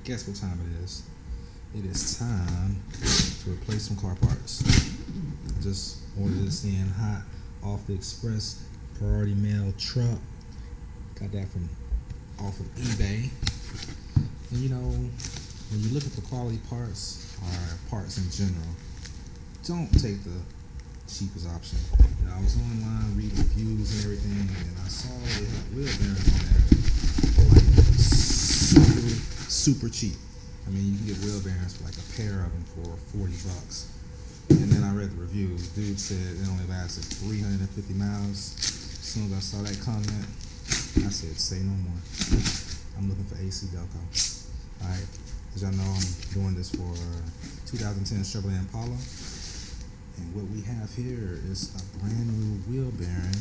guess what time it is? It is time to replace some car parts. Just ordered this in hot off the express priority mail truck. Got that from off of eBay. And you know, when you look at the quality parts or parts in general, don't take the cheapest option. You know, I was online reading reviews and everything, and I saw they had wheel bearings on there, like super cheap. I mean, you can get wheel bearings for like a pair of them for $40. And then I read the reviews. Dude said it only lasted 350 miles. As soon as I saw that comment, I said, say no more. I'm looking for AC Delco. Alright, as y'all know, I'm doing this for 2010 Chevrolet Impala. And what we have here is a brand new wheel bearing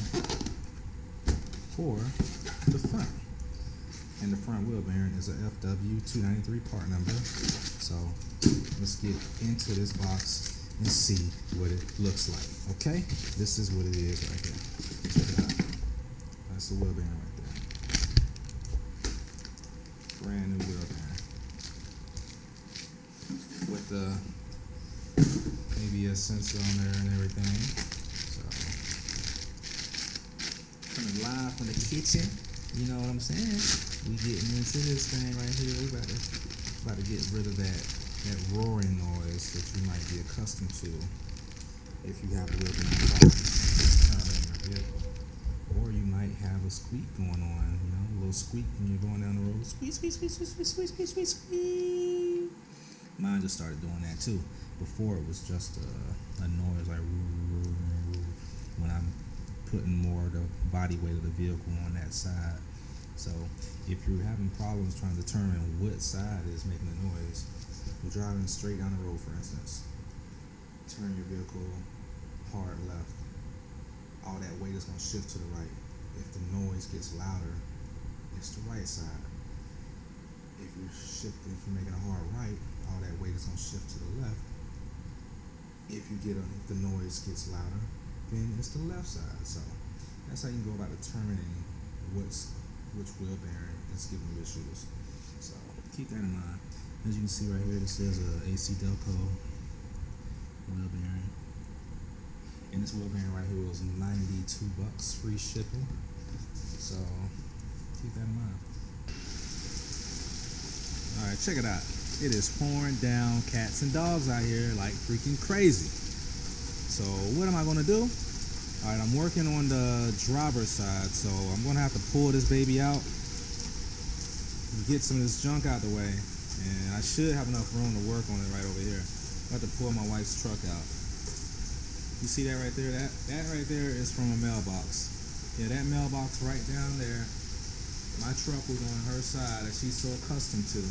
for the front. And the front wheel bearing is a FW293 part number. So let's get into this box and see what it looks like. Okay? This is what it is right here. Check it out. That's the wheel bearing right there. Brand new wheel bearing. With the ABS sensor on there and everything. So coming live from the kitchen. You know what I'm saying? We getting into this thing right here. We about to get rid of that roaring noise that you might be accustomed to if you have a wheel bearing problem in your vehicle. Or you might have a squeak going on, you know, a little squeak when you're going down the road. Squeak, squeak, squeak, squeak, squeak, squeak, squeak, squeak. Mine just started doing that too. Before it was just a noise like when I'm putting more of the body weight of the vehicle on that side. So if you're having problems trying to determine what side is making the noise, you're driving straight down the road, for instance, turn your vehicle hard left, all that weight is going to shift to the right. If the noise gets louder, it's the right side. If you're making a hard right, all that weight is going to shift to the left. If the noise gets louder, then it's the left side. So that's how you can go about determining which wheel bearing is giving you issues. So keep that in mind. As you can see right here, this is a AC Delco wheel bearing. And this wheel bearing right here was $92 free shipping. So keep that in mind. Alright, check it out. It is pouring down cats and dogs out here like freaking crazy. So what am I gonna do? Alright, I'm working on the driver's side, so I'm gonna have to pull this baby out and get some of this junk out the way. And I should have enough room to work on it right over here. I have to pull my wife's truck out. You see that right there? That right there is from a mailbox. Yeah, that mailbox right down there. My truck was on her side that she's so accustomed to.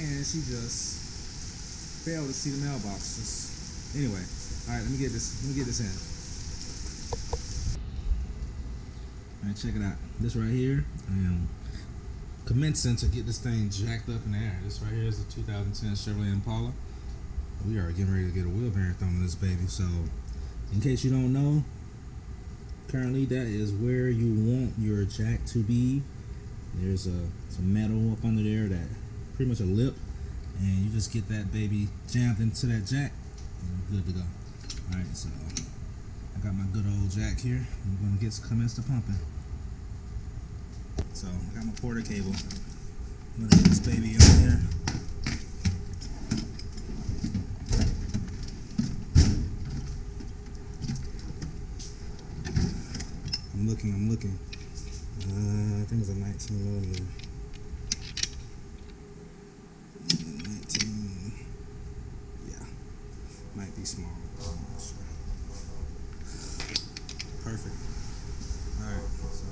And she just failed to see the mailbox. Anyway, alright, let me get this in. Alright, check it out. This right here, I am commencing to get this thing jacked up in the air. This right here is the 2010 Chevrolet Impala. We are getting ready to get a wheel bearing thrown in this baby. So, in case you don't know, currently that is where you want your jack to be. There's some metal up under there, that pretty much a lip, and you just get that baby jammed into that jack and you're good to go. Alright, so I got my good old jack here. I'm going to commence the pumping. So I got my Porter cable. I'm going to get this baby on here. I'm looking. I think it's a 19 millimeter. 19. Yeah. Might be small. Perfect. Alright, so.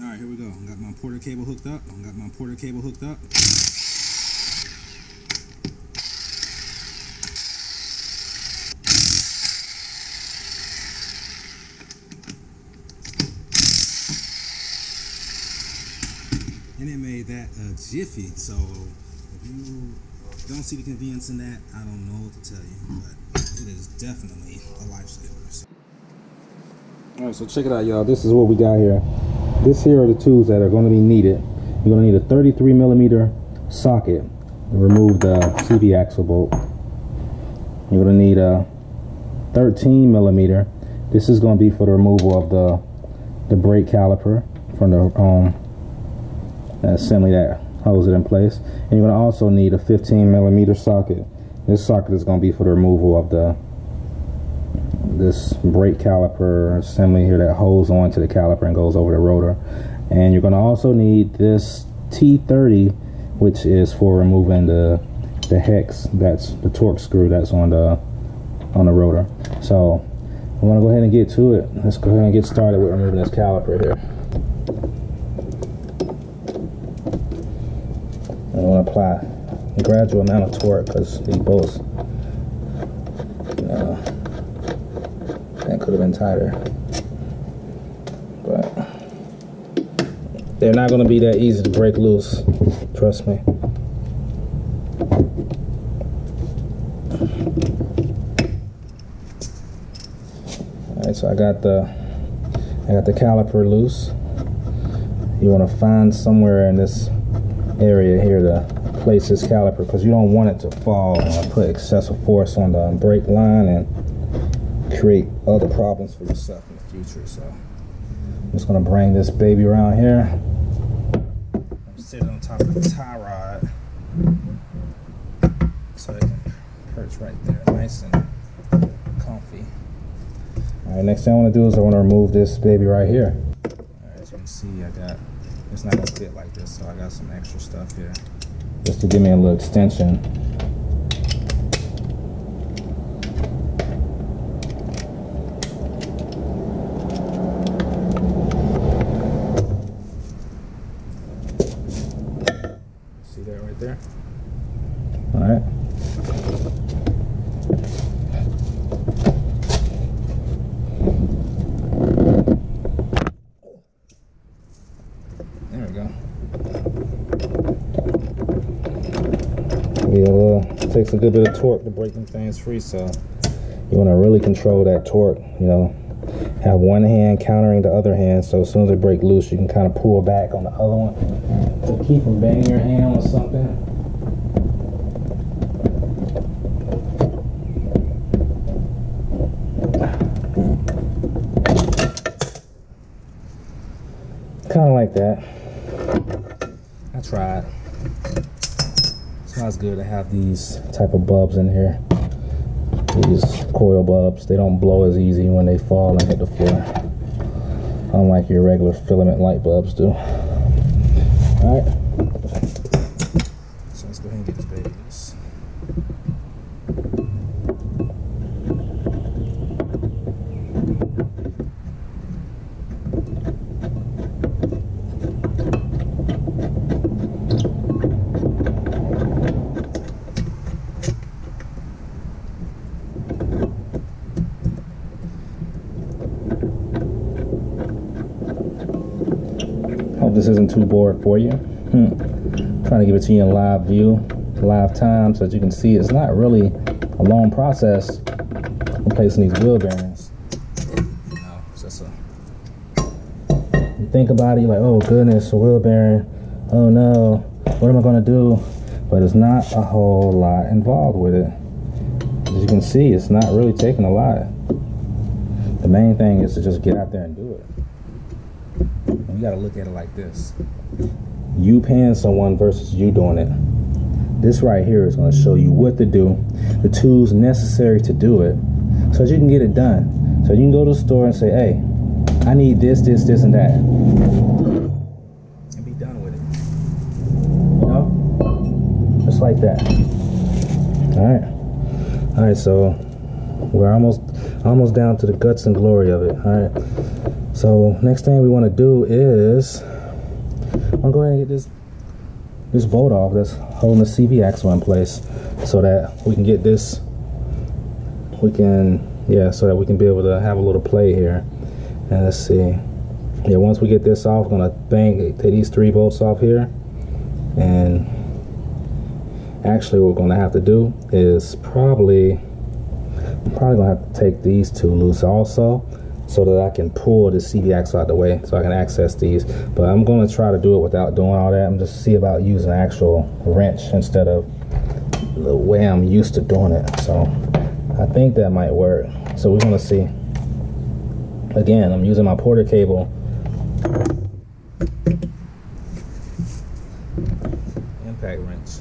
Alright, here we go. I got my Porter cable hooked up. And it made that a jiffy. So if you don't see the convenience in that, I don't know what to tell you, but it is definitely a lifesaver. Alright, so check it out, y'all. This is what we got here. this here are the tools that are going to be needed. You're going to need a 33mm socket to remove the CV axle bolt. You're going to need a 13mm. This is going to be for the removal of the brake caliper from the assembly that holds it in place. And you're going to also need a 15mm socket. This socket is going to be for the removal of this brake caliper assembly here that holds onto the caliper and goes over the rotor. And you're going to also need this T30, which is for removing the hex, that's the torque screw that's on the rotor. So I'm going to go ahead and get to it. Let's go ahead and get started with removing this caliper here. I'm going to apply a gradual amount of torque because these bolts, that could have been tighter, but they're not going to be that easy to break loose, trust me. Alright, so I got the caliper loose. You want to find somewhere in this area here to place this caliper because you don't want it to fall and put excessive force on the brake line and create other problems for yourself in the future. So I'm just going to bring this baby around here. I'm sitting on top of the tie rod so it can perch right there nice and comfy. Alright, next thing I want to do is I want to remove this baby right here. Alright, as you can see, it's not going to fit like this, so I got some extra stuff here just to give me a little extension. See that right there? All right. There we go. It takes a good bit of torque to break them things free, so you want to really control that torque. You know, have one hand countering the other hand, so as soon as they break loose, you can kind of pull back on the other one to keep from banging your hand on something. Kind of like that. I tried. It's not as good to have these type of bulbs in here. These coil bulbs, they don't blow as easy when they fall and hit the floor, unlike your regular filament light bulbs do. Alright, so let's go ahead and get this baby loose. Hope this isn't too bored for you. Trying to give it to you in live view, live time, so that you can see it's not really a long process replacing these wheel bearings. You know, it's just you think about it, you're like, oh goodness, a wheel bearing, oh no, what am I going to do? But it's not a whole lot involved with it. As you can see, it's not really taking a lot. The main thing is to just get out there and do it. And you got to look at it like this. You paying someone versus you doing it. This right here is going to show you what to do, the tools necessary to do it, so that you can get it done. So you can go to the store and say, hey, I need this, this, this, and that. And be done with it. You know? Just like that. Alright. Alright, so we're almost down to the guts and glory of it. Alright. So next thing we want to do is I'm gonna go ahead and get this bolt off that's holding the CV axle in place, so that we can get this, so that we can be able to have a little play here. And let's see, yeah, once we get this off, I'm gonna take these 3 bolts off here, and actually what we're gonna have to do is I'm probably gonna have to take these 2 loose also, so that I can pull the CV axle out the way so I can access these. But I'm going to try to do it without doing all that. I'm just see about using an actual wrench instead of the way I'm used to doing it. So I think that might work. So we're going to see. Again, I'm using my Porter cable. Impact wrench.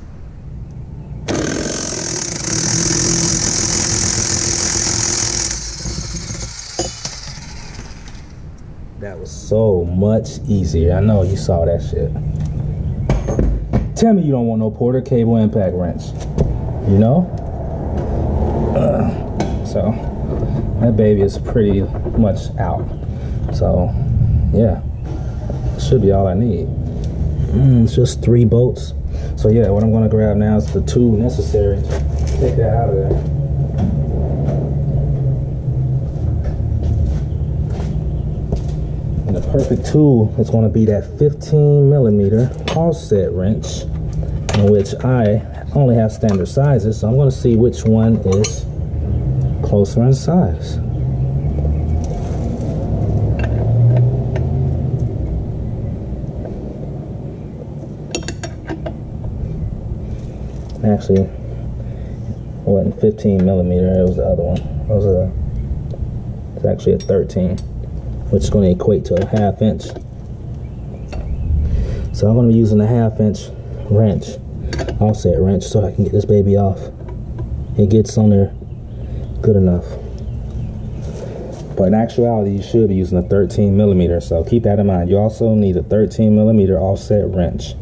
That was so much easier. I know you saw that shit. Tell me you don't want no Porter cable impact wrench. You know? So that baby is pretty much out. So yeah, should be all I need. It's just 3 bolts. So yeah, what I'm gonna grab now is the 2 necessary to take that out of there. And the perfect tool is going to be that 15mm offset wrench, in which I only have standard sizes, so I'm going to see which one is closer in size. Actually, it wasn't 15mm, it was the other one. It's actually a 13, which is going to equate to a 1/2 inch. So I'm going to be using a 1/2 inch wrench, offset wrench, so I can get this baby off. It gets on there good enough. But in actuality, you should be using a 13mm, so keep that in mind. You also need a 13mm offset wrench.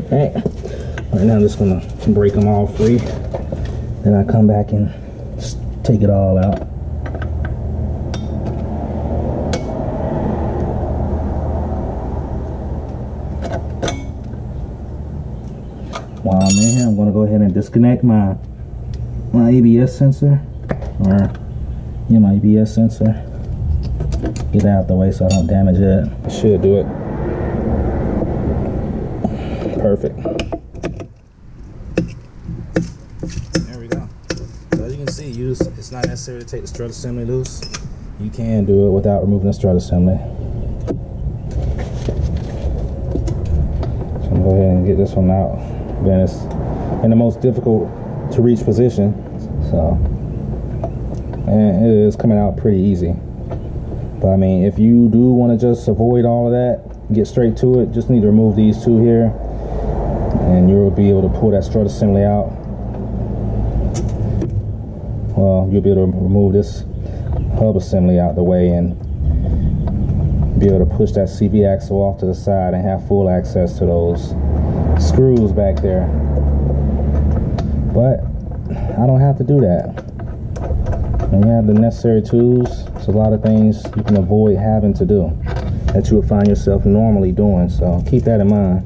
Okay, right now I'm just gonna break them all free. Then I come back and just take it all out. While I'm in here, I'm gonna go ahead and disconnect my ABS sensor, my ABS sensor. Get it out the way so I don't damage it. Should do it. Perfect. There we go. So as you can see, it's not necessary to take the strut assembly loose. You can do it without removing the strut assembly. So I'm gonna go ahead and get this one out. Then it's in the most difficult to reach position. So, and it is coming out pretty easy. But I mean, if you do want to just avoid all of that, get straight to it, just need to remove these 2 here. And you'll be able to pull that strut assembly out. Well, you'll be able to remove this hub assembly out the way and be able to push that CV axle off to the side and have full access to those screws back there. But I don't have to do that. When you have the necessary tools, there's a lot of things you can avoid having to do that you would find yourself normally doing. So keep that in mind.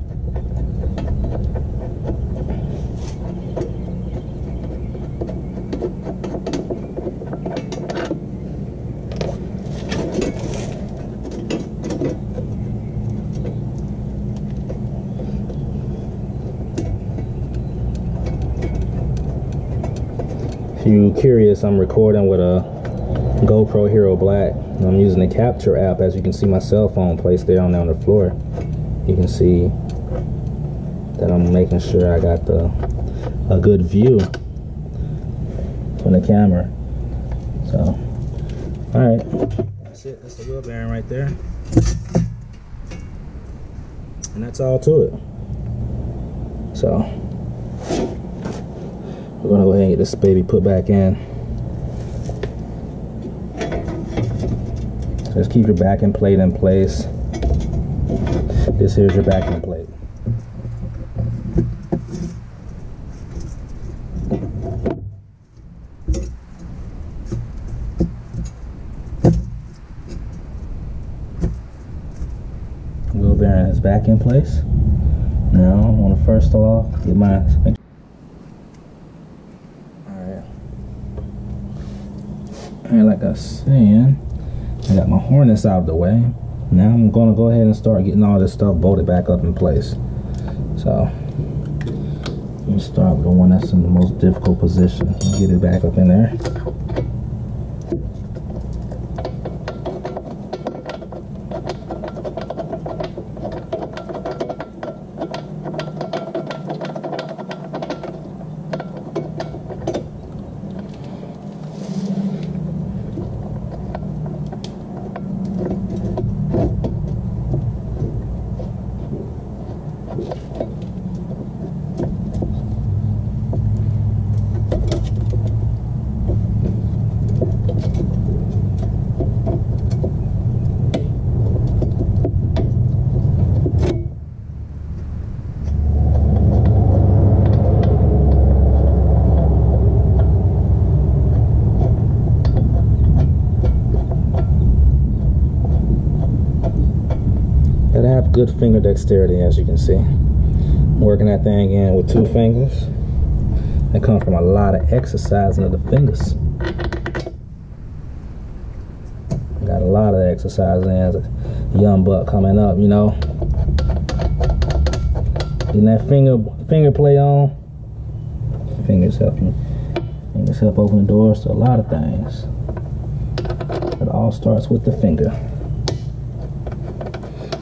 If you're curious, I'm recording with a GoPro Hero Black. I'm using the Capture app. As you can see, my cell phone placed there on the floor. You can see that I'm making sure I got a good view from the camera. So, all right, that's it. That's the wheel bearing right there, and that's all to it. So we're gonna go ahead and get this baby put back in. Just keep your backing plate in place. This here's your backing plate. Wheel bearing is back in place. Now I want to first of all get my Alright, like I was saying, I got my harness out of the way. Now I'm gonna go ahead and start getting all this stuff bolted back up in place. So let me start with the one that's in the most difficult position. Get it back up in there. Gotta have good finger dexterity, as you can see. I'm working that thing in with 2 fingers. That comes from a lot of exercising of the fingers. Got a lot of exercising as a young buck coming up, you know. Getting that finger play on. Fingers help you. Fingers help open the doors to a lot of things. It all starts with the finger.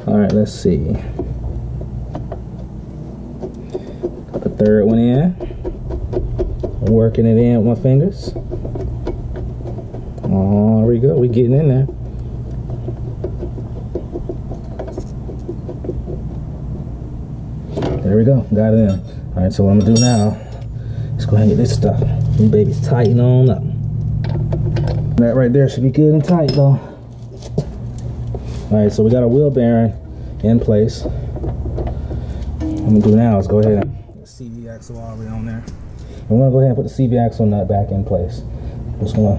All right, let's see. Got the 3rd one in. I'm working it in with my fingers. Oh, there we go. We're getting in there. There we go. Got it in. All right, so what I'm gonna do now is go ahead and get this stuff. These babies tighten on up. That right there should be good and tight though. Alright, so we got our wheel bearing in place. What I'm gonna do now is go ahead and the CV axle already on there. I'm gonna go ahead and put the CV axle nut back in place. Just gonna,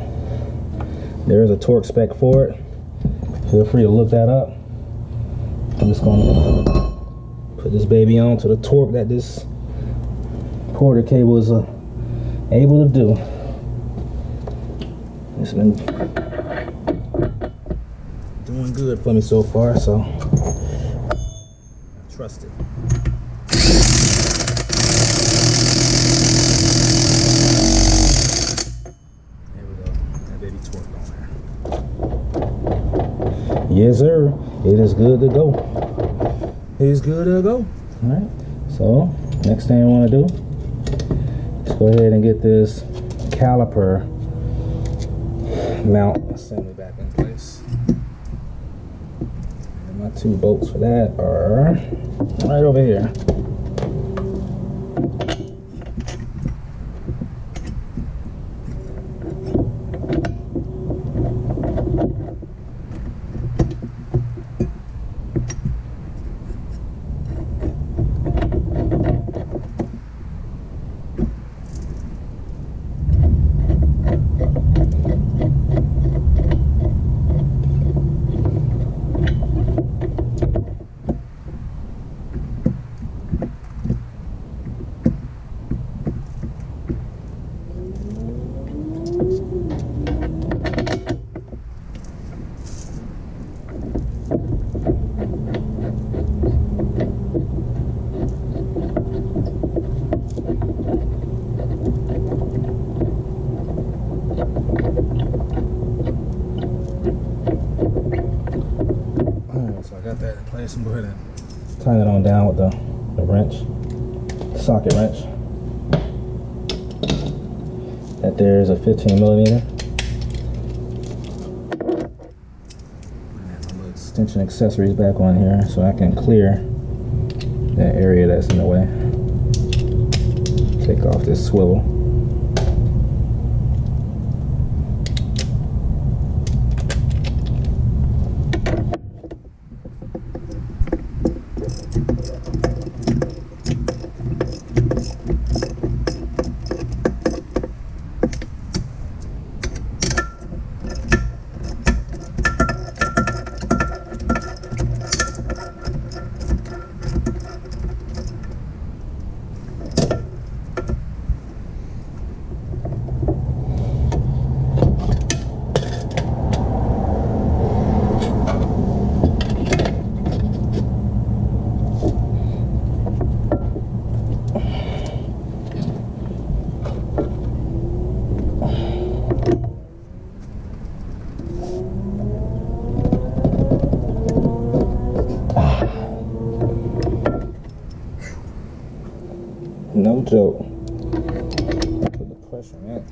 there is a torque spec for it. Feel free to look that up. I'm just gonna put this baby on to the torque that this quarter cable is able to do. It's been doing good for me so far, so I trust it. There we go. That baby torqued on there. Yes, sir. It is good to go. It is good to go. All right. So next thing I want to do is go ahead and get this caliper mount assembly back in place. And my 2 bolts for that are right over here. I'm going to go ahead and tighten it on down with the wrench, socket wrench. That there is a 15mm. My little extension accessories back on here so I can clear that area that's in the way. Take off this swivel. No joke. Put the pressure in it.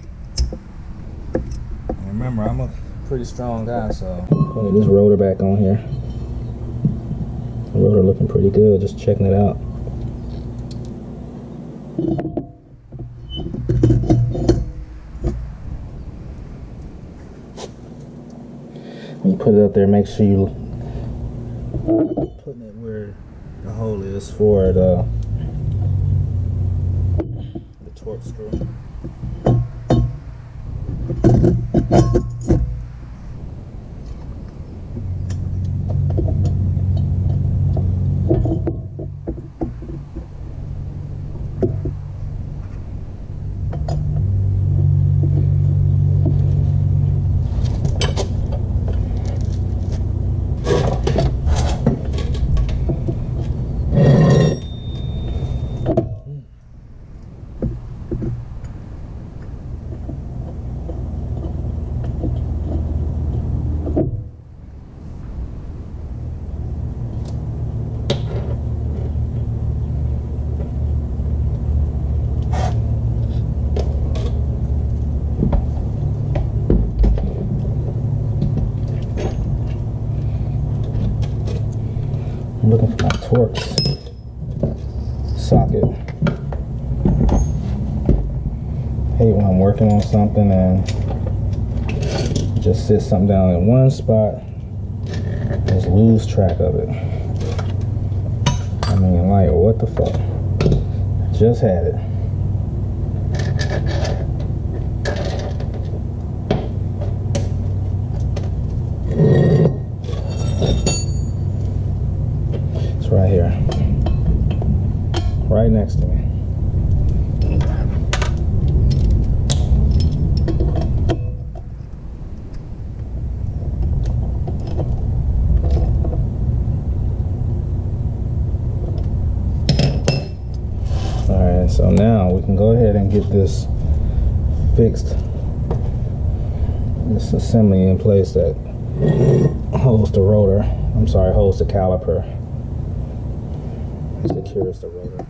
And remember, I'm a pretty strong guy, so putting this rotor back on here. The rotor looking pretty good, just checking it out. When you put it up there, make sure you putting it where the hole is for the torque screw. I'm looking for my torque socket. Hate when I'm working on something and just sit something down in one spot, just lose track of it. I mean, like, what the fuck? Just had it. Right here, right next to me. Alright, so now we can go ahead and get this fixed, this assembly in place that holds the rotor, holds the caliper. Secures the rotor.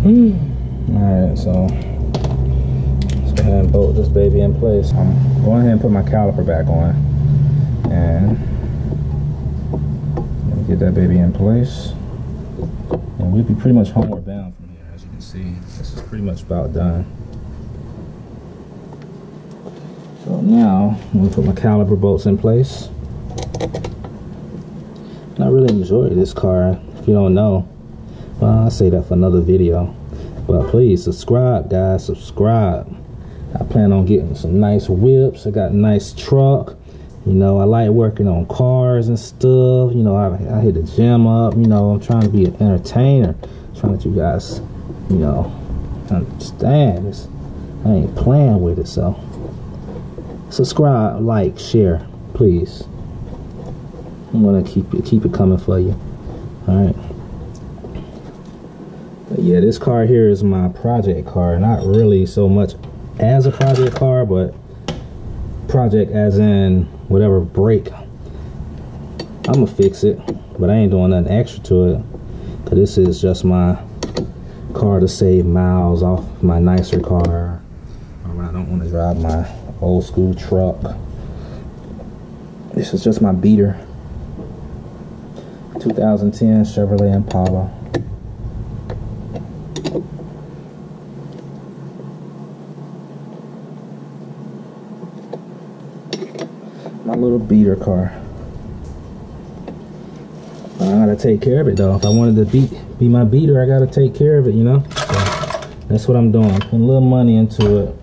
Alright, so let's go ahead and bolt this baby in place. I'm going ahead and put my caliper back on and get that baby in place, and we'll be pretty much homeward bound from here. As you can see, this is pretty much about done. So now I'm going to put my caliper bolts in place. And I really enjoy this car. If you don't know, well, I'll say that for another video. But please subscribe, guys, subscribe. I plan on getting some nice whips. I got a nice truck. You know, I like working on cars and stuff. You know, I hit the gym up. You know, I'm trying to be an entertainer. Trying to let you guys, you know, understand this. I ain't playing with it, so subscribe, like, share, please. I'm gonna keep it coming for you. All right. But yeah, this car here is my project car. Not really so much as a project car, but project as in whatever break, I'm gonna fix it, but I ain't doing nothing extra to it, because this is just my car to save miles off my nicer car, or when I don't want to drive my old school truck. This is just my beater. 2010 Chevrolet Impala. my little beater car. I gotta take care of it though. If I wanted to be my beater, I gotta take care of it, you know? So that's what I'm doing. I'm putting a little money into it,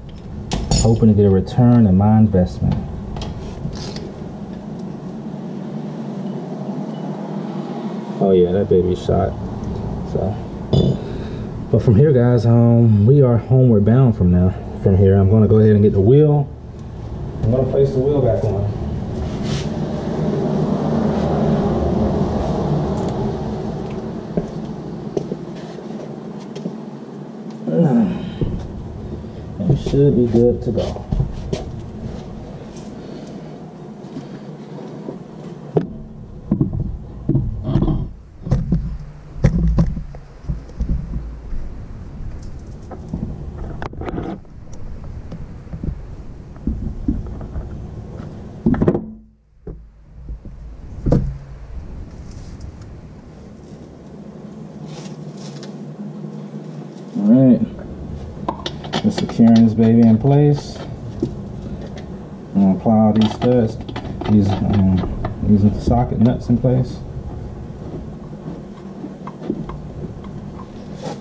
hoping to get a return on my investment. Oh yeah, that baby shot. So, but from here, guys, we are homeward bound from here. I'm gonna go ahead and get the wheel. I'm gonna place the wheel back on. And we should be good to go. Alright, just securing this baby in place. I'm gonna apply all these studs, using the socket nuts in place.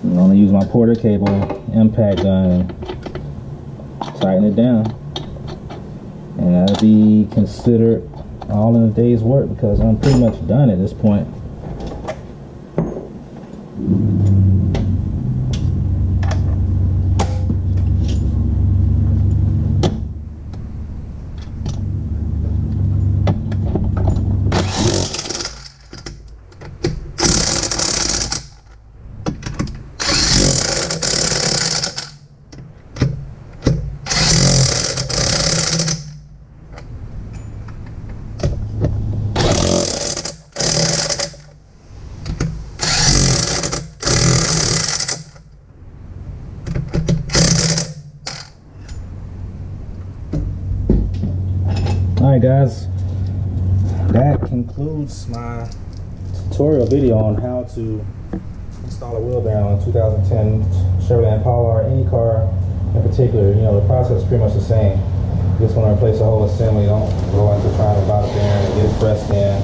I'm gonna use my Porter cable impact gun and tighten it down. And that'll be considered all in a day's work because I'm pretty much done at this point. Alright guys, that concludes my tutorial video on how to install a wheel bearing on a 2010 Chevrolet Impala or any car in particular. You know, the process is pretty much the same. You just want to replace the whole assembly. Don't go into trying to buy the bearing and get it pressed in.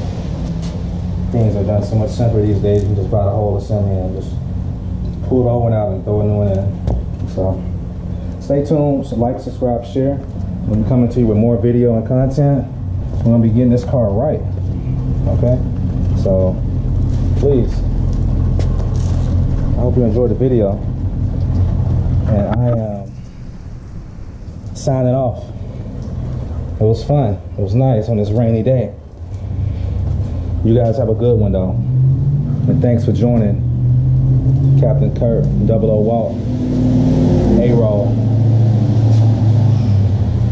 Things are done so much simpler these days. You can just buy the whole assembly and just pull the old one out and throw a new one in. So stay tuned, so like, subscribe, share. We'll be coming to you with more video and content. We're gonna be getting this car right. Okay? So please, I hope you enjoyed the video. And I am signing off. It was fun. It was nice on this rainy day. You guys have a good one though. And thanks for joining Captain Kurt, 00 Walt, A-Roll.